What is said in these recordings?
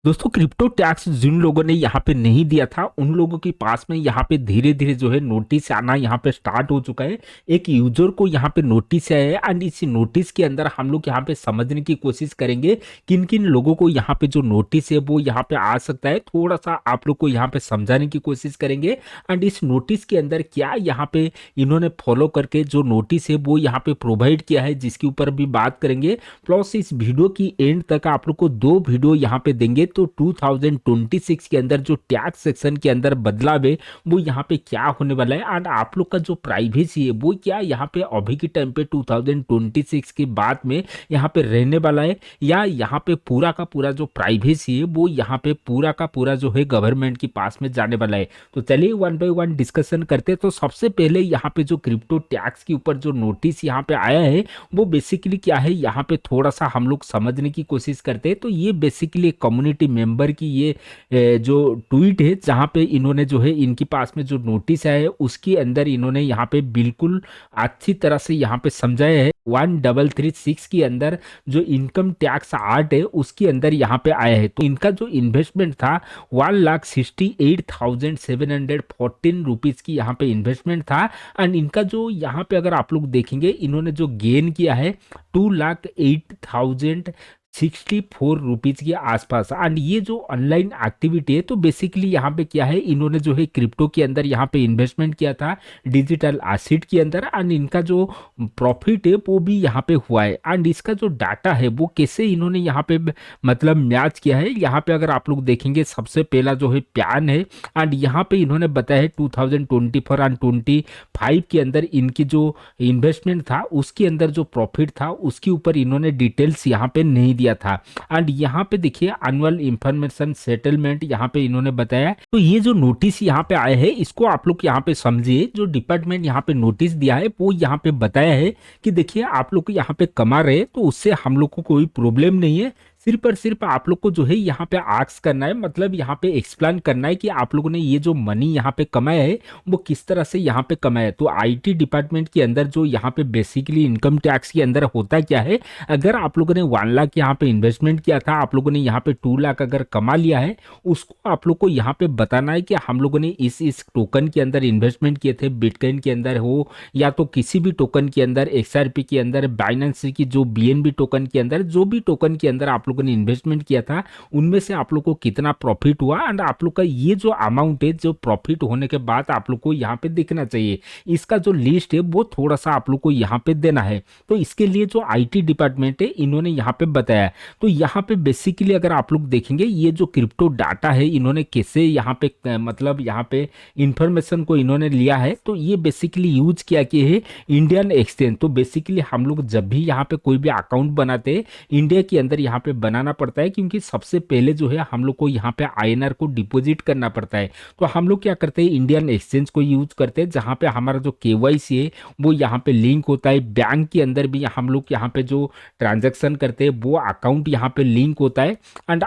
दोस्तों crypto tax जिन लोगों ने यहाँ पे नहीं दिया था उन लोगों के पास में यहाँ पे धीरे धीरे जो है नोटिस आना यहाँ पे स्टार्ट हो चुका है। एक यूजर को यहाँ पे नोटिस आया है एंड इस नोटिस के अंदर हम लोग यहाँ पे समझने की कोशिश करेंगे किन किन लोगों को यहाँ पे जो नोटिस है वो यहाँ पे आ सकता है। थोड़ा सा आप लोग को यहाँ पे समझाने की कोशिश करेंगे एंड इस नोटिस के अंदर क्या यहाँ पे इन्होंने फॉलो करके जो नोटिस है वो यहाँ पे प्रोवाइड किया है जिसके ऊपर भी बात करेंगे। प्लस इस वीडियो की एंड तक आप लोग को दो वीडियो यहाँ पे देंगे तो 2026 के अंदर जो टैक्स सेक्शन के अंदर बदलाव है वो यहाँ पे क्या होने वाला है एंड आप लोग का जो प्राइवेसी है वो क्या यहाँ पे अभी के टाइम पे 2026 के बाद में यहाँ पे रहने वाला है या यहाँ पे पूरा का पूरा जो प्राइवेसी है वो यहाँ पे पूरा का पूरा जो है गवर्नमेंट के पास में जाने वाला है। तो चलिए वन बाय वन डिस्कशन करते हैं। तो सबसे पहले यहाँ पे जो क्रिप्टो टैक्स के ऊपर जो नोटिस यहाँ पे आया है वो बेसिकली क्या है यहाँ पे थोड़ा सा हम लोग समझने की कोशिश करते हैं। तो ये बेसिकली एक कम्युनिटी मेंबर की ये जो ट्वीट है जहाँ पे इन्होंने जो है इनके पास में जो नोटिस आया है उसके अंदर इन्होंने यहाँ पे बिल्कुल अच्छी तरह से यहाँ पे समझाया है। 1336 के अंदर जो इनकम टैक्स आर्ट है उसके अंदर यहाँ पे आया है। तो इनका जो इन्वेस्टमेंट था 1,68,714 रुपीज की यहाँ पे इन्वेस्टमेंट था एंड इनका जो यहाँ पे अगर आप लोग देखेंगे इन्होंने जो गेन किया है 2,08,064 रुपीज के आसपास। एंड ये जो ऑनलाइन एक्टिविटी है तो बेसिकली यहाँ पे क्या है इन्होंने जो है क्रिप्टो के अंदर यहाँ पे इन्वेस्टमेंट किया था डिजिटल एसेट के अंदर एंड इनका जो प्रॉफिट है वो भी यहाँ पे हुआ है। एंड इसका जो डाटा है वो कैसे इन्होंने यहाँ पे मतलब मैच किया है यहाँ पे अगर आप लोग देखेंगे सबसे पहला जो है प्यान है एंड यहाँ पे इन्होंने बताया है 2024 एंड 25 के अंदर इनकी जो इन्वेस्टमेंट था उसके अंदर जो प्रॉफिट था उसके ऊपर इन्होंने डिटेल्स यहाँ पे नहीं दिया था। एंड यहाँ पे देखिए एनुअल इंफॉर्मेशन सेटलमेंट यहाँ पे इन्होंने बताया। तो ये जो नोटिस यहाँ पे आया है इसको आप लोग यहाँ पे समझिए। जो डिपार्टमेंट यहाँ पे नोटिस दिया है वो यहाँ पे बताया है कि देखिए आप लोग यहाँ पे कमा रहे तो उससे हम लोग को कोई प्रॉब्लम नहीं है, सिर्फ और सिर्फ आप लोग को जो है यहाँ पे आक्स करना है, मतलब यहाँ पे एक्सप्लेन करना है कि आप लोगों ने ये जो मनी यहाँ पे कमाया है वो किस तरह से यहाँ पे कमाया है। तो आईटी डिपार्टमेंट के अंदर जो यहाँ पे बेसिकली इनकम टैक्स के अंदर होता क्या है, अगर आप लोगों ने 1 लाख यहाँ पे इन्वेस्टमेंट किया था, आप लोगों ने यहाँ पे 2 लाख अगर कमा लिया है, उसको आप लोग को यहाँ पे बताना है कि हम लोगों ने इस टोकन के अंदर इन्वेस्टमेंट किए थे, बिटकॉइन के अंदर हो या तो किसी भी टोकन के अंदर, एक्सआरपी के अंदर, बाइनेंस की जो बीएनबी टोकन के अंदर, जो भी टोकन के अंदर आप लोगों ने इन्वेस्टमेंट किया था उनमें से आप लोग को कितना प्रॉफिट हुआ एंड आप लोग का ये जो अमाउंट है जो प्रॉफिट होने के बाद आप लोग को यहाँ पे दिखना चाहिए। इसका जो लिस्ट है वो थोड़ा सा आप लोग को यहाँ पे देना है। तो इसके लिए जो आईटी डिपार्टमेंट है इन्होंने यहाँ पे बताया। तो यहाँ पे बेसिकली अगर आप लोग देखेंगे ये जो क्रिप्टो डाटा है इन्होंने कैसे यहाँ पे मतलब यहाँ पे इंफॉर्मेशन को इन्होंने लिया है, तो ये बेसिकली यूज किया कि है इंडियन एक्सचेंज। तो बेसिकली हम लोग जब भी यहाँ पे कोई भी अकाउंट बनाते हैं इंडिया के अंदर यहाँ पे बनाना पड़ता है, क्योंकि सबसे पहले जो है हम लोग को यहाँ पे आईएनआर को डिपॉजिट करना पड़ता है। तो हम लोग क्या करते हैं इंडियन एक्सचेंज को यूज करते हैं जहाँ पे हमारा जो केवाईसी है वो यहाँ पे लिंक होता है। बैंक के अंदर भी हम लोग यहाँ पे जो ट्रांजेक्शन करते हैं वो अकाउंट यहाँ पे लिंक होता है। एंड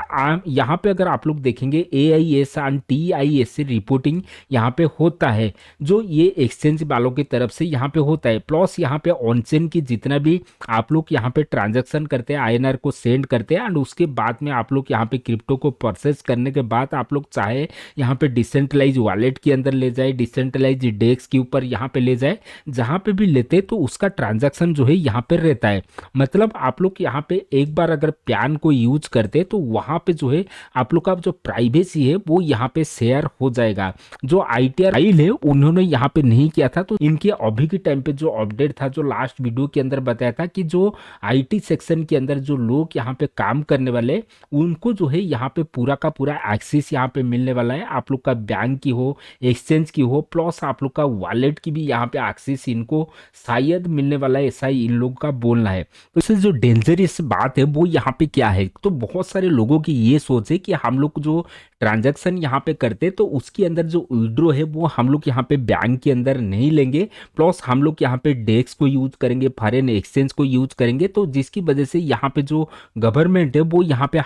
यहाँ पे अगर आप लोग देखेंगे AIS एंड TIS से रिपोर्टिंग यहाँ पे होता है जो ये एक्सचेंज वालों की तरफ से यहाँ पे होता है। प्लस यहाँ पे ऑनचेन की जितना भी आप लोग यहाँ पे ट्रांजैक्शन करते हैं आईएनआर को सेंड करते हैं एंड उसके बाद में आप लोग यहाँ पे क्रिप्टो को प्रोसेस करने के बाद आप लोग चाहे यहाँ पे डिसेंट्रलाइज वॉलेट के अंदर ले जाए, डिसेंट्रलाइज डेस्क के ऊपर यहाँ पे ले जाए, जहाँ पे भी लेते तो उसका ट्रांजैक्शन जो है यहाँ पे रहता है। मतलब आप लोग यहाँ पे एक बार अगर प्यान को यूज करते तो वहाँ पे जो है आप लोग का जो प्राइवेसी है वो यहाँ पे शेयर हो जाएगा। जो आईटीआर फाइल है उन्होंने यहाँ पे नहीं किया था, तो इनके अभी के टाइम पे जो अपडेट था जो लास्ट वीडियो के अंदर बताया था कि जो आईटी सेक्शन के अंदर जो लोग यहाँ पे काम करने वाले उनको जो है यहाँ पे पूरा का पूरा एक्सेस यहाँ पे मिलने वाला है। आप लोग का बैंक की हो, एक्सचेंज की हो, प्लस आप लोग का वॉलेट की भी यहाँ पे एक्सेस इनको शायद मिलने वाला है, ऐसा ही इन लोगों का बोलना है। तो इससे जो डेंजरस बात है वो यहाँ पे क्या है, तो बहुत सारे लोगों की ये सोच है कि हम लोग जो ट्रांजैक्शन यहाँ पे करते तो उसके अंदर जो विड्रो है वो हम लोग यहाँ पे बैंक के अंदर नहीं लेंगे, प्लस हम लोग यहाँ पे डेक्स को यूज करेंगे, फॉरेन एक्सचेंज को यूज करेंगे। तो जिसकी वजह से यहाँ पे जो गवर्नमेंट है वो यहाँ पे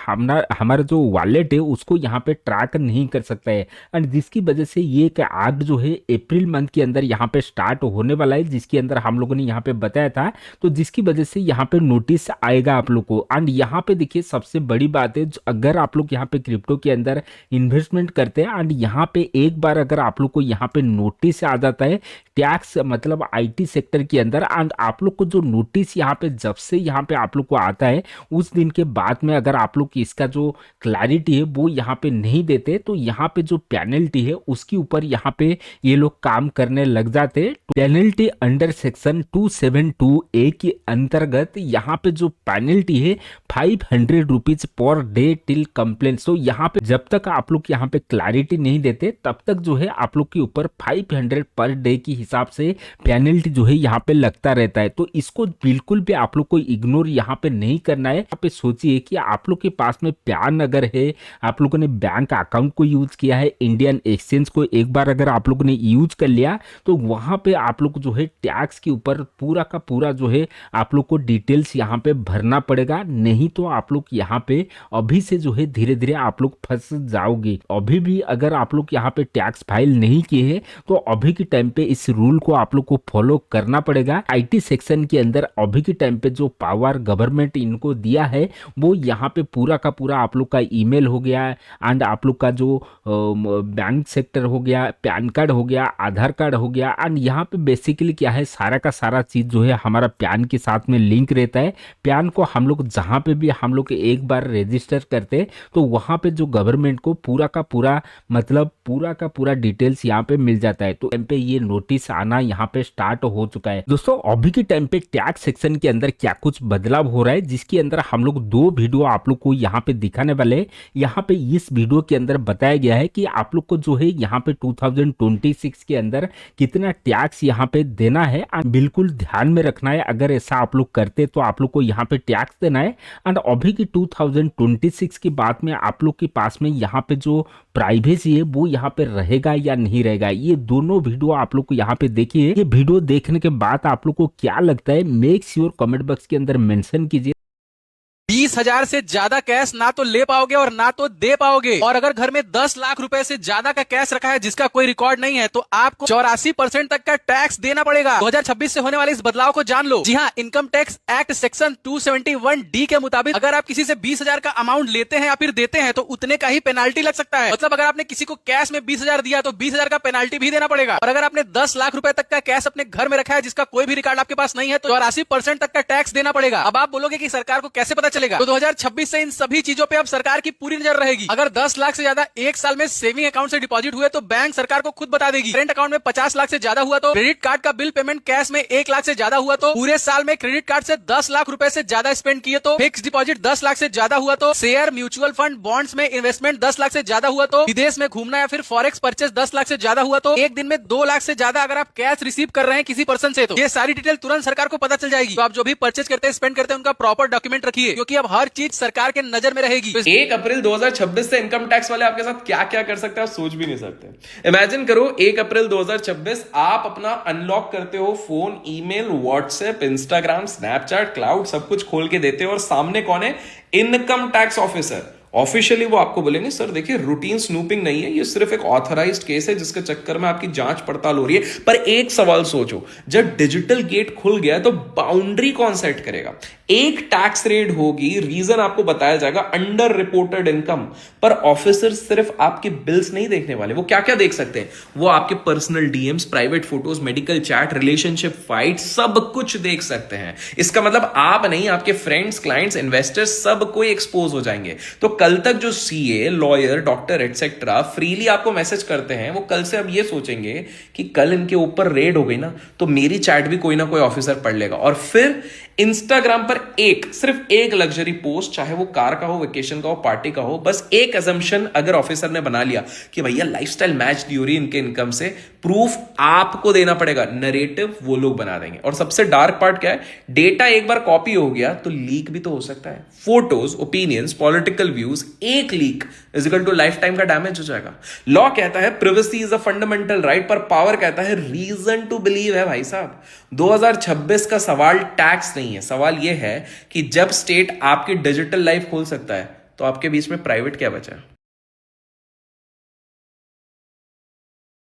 हमारा जो वॉलेट है उसको यहाँ पे ट्रैक नहीं कर सकता है। एंड जिसकी वजह से ये एक एक्ट जो है अप्रैल मंथ के अंदर यहाँ पे स्टार्ट होने वाला है, जिसके अंदर हम लोगों ने यहाँ पे बताया था। तो जिसकी वजह से यहाँ पे नोटिस आएगा आप लोग को। एंड यहाँ पे देखिए सबसे बड़ी बात है, अगर आप लोग यहाँ पे क्रिप्टो के अंदर इन्वेस्टमेंट करते हैं एंड यहाँ पे एक बार अगर आप लोग को यहाँ पे नोटिस आ जाता है टैक्स मतलब आईटी सेक्टर के अंदर, एंड आप लोग को जो नोटिस यहाँ पे जब से यहाँ पे आप लोग को आता है उस दिन के बाद में अगर आप लोग इसका जो क्लैरिटी है वो यहाँ पे नहीं देते तो यहाँ पे जो पेनल्टी है उसके ऊपर यहाँ पे ये लोग काम करने लग जाते। पेनल्टी अंडर सेक्शन 272A के अंतर्गत यहाँ पे जो पेनल्टी है 500 rupees per day till complain. तो यहाँ पे जब तक आप लोग यहाँ पे क्लैरिटी नहीं देते तब तक जो है आप लोग के ऊपर 500 पर डे की हिसाब से पेनल्टी जो है यहाँ पे लगता रहता है। तो इसको बिल्कुल भी आप लोग को इग्नोर यहाँ पे नहीं करना है। यहाँ पे सोचिए कि आप लोग के पास में पैन अगर है, आप लोगों ने बैंक अकाउंट को यूज किया है, इंडियन एक्सचेंज को एक बार अगर आप लोगों ने यूज कर लिया तो वहां पे आप लोग जो है टैक्स के ऊपर पूरा का पूरा जो है आप लोग को डिटेल्स यहाँ पे भरना पड़ेगा, नहीं तो आप लोग यहाँ पे अभी से जो है धीरे धीरे आप लोग फंस जाओगे। अभी भी अगर आप लोग यहाँ पे टैक्स फाइल नहीं किए हैं तो अभी के टाइम पे इस रूल को आप लोग को फॉलो करना पड़ेगा। आईटी सेक्शन के अंदर अभी के टाइम पे जो पावर गवर्नमेंट इनको दिया है वो यहाँ पे पूरा का पूरा आप लोग का ईमेल हो गया एंड आप लोग का जो बैंक सेक्टर हो गया, पैन कार्ड हो गया, आधार कार्ड हो गया, एंड यहाँ पे बेसिकली क्या है सारा का सारा चीज जो है हमारा पैन के साथ में लिंक रहता है। पैन को हम लोग जहाँ पे भी हम लोग एक बार रजिस्टर करते तो वहाँ पे जो गवर्नमेंट को पूरा का पूरा मतलब पूरा का पूरा डिटेल्स यहाँ पे मिल जाता है। तो टाइम पे ये नोटिस आना यहाँ पे स्टार्ट हो चुका है। दोस्तों अभी के टाइम पे टैक्स सेक्शन के अंदर क्या कुछ बदलाव हो रहा है जिसके अंदर हम लोग दो वीडियो आप लोग को यहाँ पे दिखाने वाले। यहाँ पे इस वीडियो के अंदर बताया गया है कि आप लोग को जो है यहाँ पे 2026 के अंदर कितना टैक्स यहाँ पे देना है एंड बिल्कुल ध्यान में रखना है। अगर ऐसा आप लोग करते तो आप लोग को यहाँ पे टैक्स देना है। एंड अभी की 2026 के बाद में आप लोग के पास में यहाँ पे जो प्राइवेसी है वो यहाँ पे रहेगा या नहीं रहेगा, ये दोनों वीडियो आप लोग को यहाँ पे देखिए। ये वीडियो देखने के बाद आप लोग को क्या लगता है मेक श्योर कमेंट बॉक्स के अंदर मेंशन कीजिए। 20,000 से ज्यादा कैश ना तो ले पाओगे और ना तो दे पाओगे। और अगर घर में 10 लाख रुपए से ज्यादा का कैश रखा है जिसका कोई रिकॉर्ड नहीं है तो आपको 84% तक का टैक्स देना पड़ेगा। 2026 से होने वाले इस बदलाव को जान लो। जी हाँ, income tax act section 271D के मुताबिक अगर आप किसी से 20,000 का अमाउंट लेते हैं या फिर देते हैं तो उतने का ही पेनाल्टी लग सकता है। मतलब अगर आपने किसी को कैश में 20,000 दिया तो 20,000 का पेनाल्टी भी देना पड़ेगा। और अगर आपने 10 लाख रुपए तक का कैश अपने घर में रखा है जिसका कोई भी रिकॉर्ड आपके पास नहीं है तो 84% तक का टैक्स देना पड़ेगा। अब आप बोलोगे कि सरकार को कैसे पता चलेगा? तो 2026 से इन सभी चीजों पे अब सरकार की पूरी नजर रहेगी। अगर 10 लाख से ज्यादा एक साल में सेविंग अकाउंट से डिपॉजिट हुए तो बैंक सरकार को खुद बता देगी। करेंट अकाउंट में 50 लाख से ज्यादा हुआ तो, क्रेडिट कार्ड का बिल पेमेंट कैश में 1 लाख से ज्यादा हुआ तो, पूरे साल में क्रेडिट कार्ड से 10 लाख रुपए से ज्यादा स्पेंड किए तो, फिक्स डिपॉजिट 10 लाख से ज्यादा हुआ तो, शेयर म्यूचुअल फंड बॉन्ड्स में इन्वेस्टमेंट 10 लाख से ज्यादा हुआ तो, विदेश में घूमना या फिर फॉरेक्स परचेज 10 लाख से ज्यादा हुआ तो, एक दिन में 2 लाख से ज्यादा अगर आप कैश रिसीव कर रहे हैं किसी पर्सन से तो ये सारी डिटेल तुरंत सरकार को पता चल जाएगी। तो आप जो भी परचेज करते हैं स्पेंड करते हैं उनका प्रॉपर डॉक्यूमेंट रखिए क्योंकि अब हर चीज सरकार के नजर में रहेगी। 1 अप्रैल 2026 से इनकम टैक्स वाले आपके साथ क्या क्या कर सकते हैं आप सोच भी नहीं सकते। इमेजिन करो 1 अप्रैल 2026 आप अपना अनलॉक करते हो phone, email, WhatsApp, Instagram, Snapchat, cloud सब कुछ खोल के देते हो और सामने कौन है? Income tax officer. ऑफिशियली वो आपको बोलेंगे सर देखिए रूटीन स्नूपिंग नहीं है, ये सिर्फ एक ऑथराइज्ड केस है जिसके चक्कर में आपकी जांच पड़ताल हो रही है। पर एक सवाल सोचो, जब डिजिटल गेट खुल गया तो बाउंड्री कौन सेट करेगा? एक टैक्स रेट होगी, रीजन आपको बताया जाएगा अंडर रिपोर्टेड इनकम। पर ऑफिसर सिर्फ आपके बिल्स नहीं देखने वाले, वो क्या क्या देख सकते हैं? वो आपके personal DMs, private photos, medical chat, relationship fight सब कुछ देख सकते हैं। इसका मतलब आप नहीं, आपके फ्रेंड्स, क्लाइंट्स, इन्वेस्टर्स सब कोई एक्सपोज हो जाएंगे। तो कल तक जो CA, lawyer, doctor etcetera freely आपको मैसेज करते हैं वो कल से अब ये सोचेंगे कि कल इनके ऊपर रेड हो गई ना तो मेरी चैट भी कोई ना कोई ऑफिसर पढ़ लेगा। और फिर इंस्टाग्राम पर सिर्फ एक लग्जरी पोस्ट, चाहे वो कार का हो, वेकेशन का हो, पार्टी का हो, बस एक असम्पशन अगर ऑफिसर ने बना लिया कि भैया लाइफस्टाइल मैच नहीं हो रही इनके इनकम से, प्रूफ आपको देना पड़ेगा, नरेटिव वो लोग बना देंगे। और सबसे डार्क पार्ट क्या है? डेटा एक बार कॉपी हो गया तो लीक भी तो हो सकता है। Photos, opinions, political view, use, एक leak is equal to life time का डैमेज हो जाएगा। लॉ कहता है privacy is a fundamental right, पर पावर कहता है रीजन टू बिलीव है भाई साहब। 2026 का सवाल टैक्स नहीं है, सवाल यह है कि जब स्टेट आपकी डिजिटल लाइफ खोल सकता है तो आपके बीच में प्राइवेट क्या बचा है।